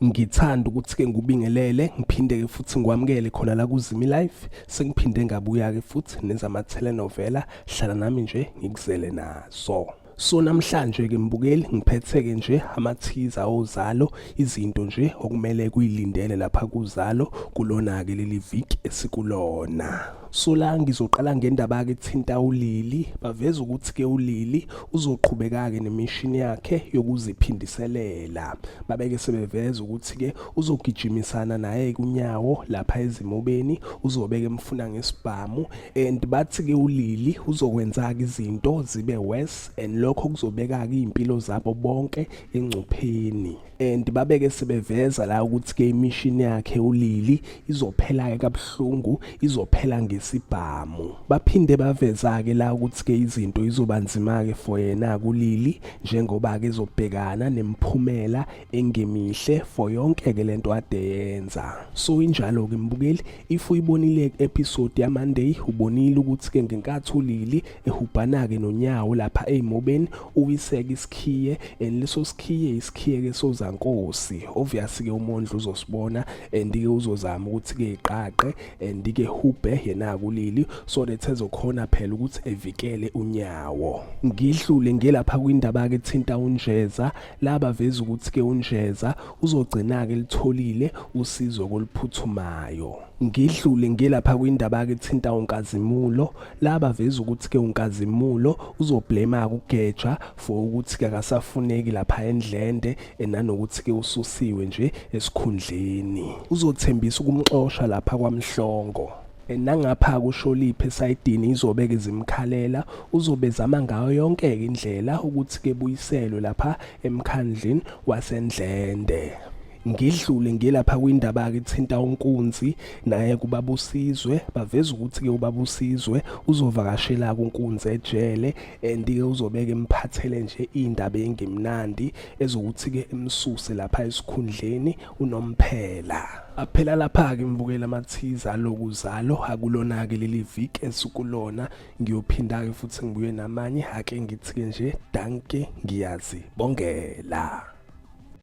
Ngithanda ukuthi-ke ngubingelele ngiphinde-ke futhi ngikwamukele khona la kuZimi Life. Sengiphinde ngabuya-ke futhi nezama-telenovela, hlala nami nje ngikuzele nazo. So namhlanje-ke mbukeli ngiphethe-ke nje ama-teaser ozalo, izinto nje okumele kuyilindele lapha kuZalo kulona-ke leli viki esikulona. So la ngizoqala ngendaba-ke ethinta uLily. Baveza ukuthi-ke uLily uzoqhubeka-ke nemishini yakhe yokuziphindiselela. Babeke sebeveza ukuthi-ke uzogijimisana naye uNyawo lapha ezimobeni, uzobeka emfuna ngesibhamu, and bathi-ke uLily uzokwenza-ke izinto zibe worse, and lokho kuzobeka-ke iy'mpilo zabo bonke engcupheni. And babeke sebeveza la ukuthi-ke imishini yakhe uLily izophela-ke kabuhlungu, izophela ngesibhamu. Baphinde baveza-ke la ukuthi-ke izinto izoba nzima-ke for yena kuLily, njengoba-ke ezobhekana nemiphumela engemihle for yonke-ke lento ade yenza. So injalo-ke mbukeli, if uyibonile episode yaMonday, ubonile ukuthi-ke ngenkathi uLily ehubhana-ke noNyawo lapha ey'mobeni, uwiseka isikhiye, and leso sikhiye isikhiye-ke soZankosi. Obviously-ke uMondlo uzosibona, and-ke uzozama ukuthi-ke iqaqe and-ke hube yena kuLily, so that ezokhona phela ukuthi evikele uNyawo. Ngidlule ngelapha kwindaba-ke ethinta uNjeza, laba veza ukuthi-ke uNjeza uzogcina-ke litholile usizo oluphuthumayo. Ngidlule ngelapha kwindaba-ke ethinta uNkazimulo, laba veza ukuthi-ke uNkazimulo uzoblame-ke uGeja for ukuthi-ke akasafuneki lapha eNdlende, nanokuthi-ke ususiwe nje esikhundleni. Uzothembisa ukumxosha lapha kwaMhlongo. Nangapha kuSholiphe esayidini izobeke zimkhalela, uzobezama ngayo yonke-ke indlela ukuthi-ke buyiselwe lapha emkhandlini waseNdlende. Ngidlule ngelapha kwindaba-ke ethinta uNkunzi, naye kuBaba uSizwe baveza ukuthi-ke uBaba uSizwe uzovakashela kuNkunzi ejele, and-ke uzobeka emphathele nje indaba engemnandi ezokuthi-ke emsuse lapha esikhundleni unomphela. Aphela lapha-ke mbukela ama-teaser lokuZalo akulona-ke leli viki esikulona. Ngiyophinda-ke futhi ngibuye namanye, ake ngithi-ke nje danke, ngiyazibongela.